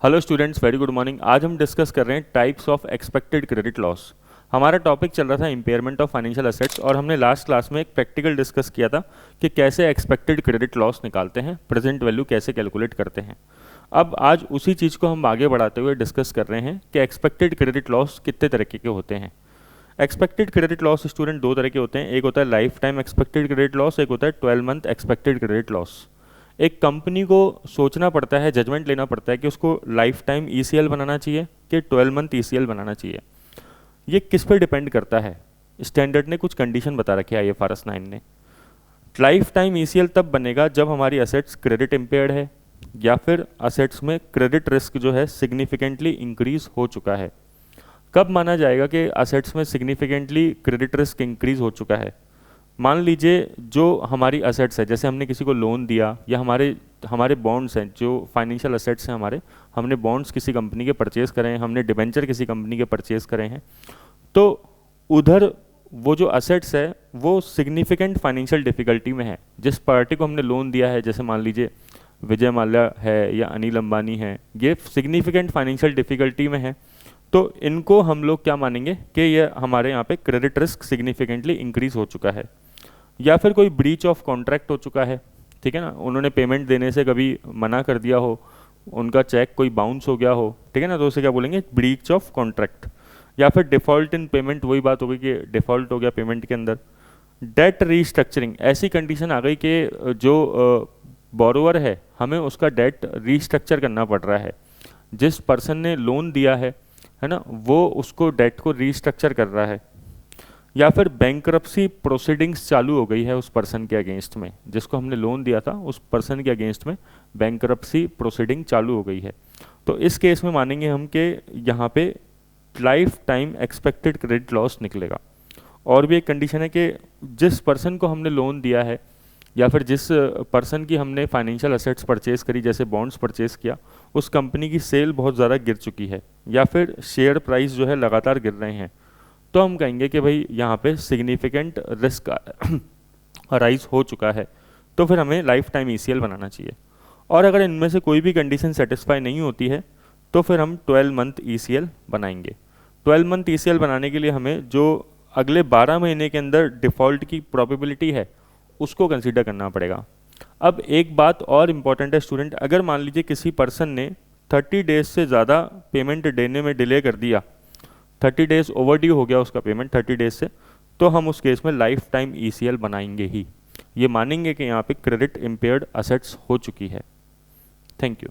Hello students, very good morning. आज हम discuss कर रहे हैं types of expected credit loss. हमारा टॉपिक चल रहा था इम्पेयरमेंट ऑफ फाइनेंशियल एसेट्स और हमने लास्ट क्लास में एक प्रैक्टिकल डिस्कस किया था कि कैसे एक्सपेक्टेड क्रेडिट लॉस निकालते हैं, प्रेजेंट वैल्यू कैसे कैलकुलेट करते हैं। अब आज उसी चीज़ को हम आगे बढ़ाते हुए डिस्कस कर रहे हैं कि एक्सपेक्टेड क्रेडिट लॉस कितने तरीके के होते हैं। एक्सपेक्टेड क्रेडिट लॉस स्टूडेंट दो तरह के होते हैं, एक होता है life time expected credit loss, एक होता है 12 मंथ एक्सपेक्टेड क्रेडिट लॉस। एक कंपनी को सोचना पड़ता है, जजमेंट लेना पड़ता है कि उसको लाइफ टाइम ईसीएल बनाना चाहिए कि 12 मंथ ईसीएल बनाना चाहिए। ये किस पे डिपेंड करता है? स्टैंडर्ड ने कुछ कंडीशन बता रखी है IFRS 9 ने। लाइफ टाइम ईसीएल तब बनेगा जब हमारी असेट्स क्रेडिट इम्पेयर्ड है या फिर असेट्स में क्रेडिट रिस्क जो है सिग्निफिकेंटली इंक्रीज हो चुका है। कब माना जाएगा कि असेट्स में सिग्निफिकेंटली क्रेडिट रिस्क इंक्रीज हो चुका है? मान लीजिए जो हमारी असेट्स है, जैसे हमने किसी को लोन दिया या हमारे हमारे बॉन्ड्स हैं, जो फाइनेंशियल असेट्स हैं हमारे, हमने बॉन्ड्स किसी कंपनी के परचेज करे हैं, हमने डिबेंचर किसी कंपनी के परचेज करे हैं, तो उधर वो जो असेट्स है वो सिग्निफिकेंट फाइनेंशियल डिफिकल्टी में है। जिस पार्टी को हमने लोन दिया है, जैसे मान लीजिए विजय माल्या है या अनिल अंबानी है, ये सिग्निफिकेंट फाइनेंशियल डिफिकल्टी में है, तो इनको हम लोग क्या मानेंगे कि ये हमारे यहाँ पे क्रेडिट रिस्क सिग्निफिकेंटली इंक्रीज हो चुका है। या फिर कोई ब्रीच ऑफ कॉन्ट्रैक्ट हो चुका है, ठीक है ना, उन्होंने पेमेंट देने से कभी मना कर दिया हो, उनका चेक कोई बाउंस हो गया हो, ठीक है ना, तो उसे क्या बोलेंगे? Breach of contract. या फिर डिफ़ॉल्ट इन पेमेंट, वही बात हो गई कि डिफ़ॉल्ट हो गया पेमेंट के अंदर। डेट रीस्ट्रक्चरिंग, ऐसी कंडीशन आ गई कि जो बोरोवर है हमें उसका डेट रीस्ट्रक्चर करना पड़ रहा है। जिस पर्सन ने लोन दिया है ना, वो उसको डेट को रीस्ट्रक्चर कर रहा है। या फिर बैंकरप्सी प्रोसीडिंग्स चालू हो गई है उस पर्सन के अगेंस्ट में, जिसको हमने लोन दिया था उस पर्सन के अगेंस्ट में बैंकरप्सी प्रोसीडिंग चालू हो गई है। तो इस केस में मानेंगे हम कि यहाँ पे life time expected credit loss निकलेगा। और भी एक कंडीशन है कि जिस पर्सन को हमने लोन दिया है या फिर जिस पर्सन की हमने फाइनेंशियल असेट्स परचेज करी, जैसे बॉन्ड्स परचेज किया, उस कंपनी की सेल बहुत ज़्यादा गिर चुकी है या फिर शेयर प्राइस जो है लगातार गिर रहे हैं, तो हम कहेंगे कि भाई यहाँ पे सिग्निफिकेंट रिस्क अराइज हो चुका है, तो फिर हमें लाइफ टाइम ईसीएल बनाना चाहिए। और अगर इनमें से कोई भी कंडीशन सेटिस्फाई नहीं होती है तो फिर हम 12 मंथ ईसीएल बनाएंगे। 12 मंथ ईसीएल बनाने के लिए हमें जो अगले 12 महीने के अंदर डिफ़ॉल्ट की प्रोबेबिलिटी है उसको कंसीडर करना पड़ेगा। अब एक बात और इम्पॉर्टेंट है स्टूडेंट, अगर मान लीजिए किसी पर्सन ने 30 डेज से ज़्यादा पेमेंट देने में डिले कर दिया, 30 डेज ओवरड्यू हो गया उसका पेमेंट 30 डेज से, तो हम उस केस में लाइफ टाइम ईसीएल बनाएंगे ही। ये मानेंगे कि यहाँ पे क्रेडिट इम्पेयर्ड असेट्स हो चुकी है। Thank you.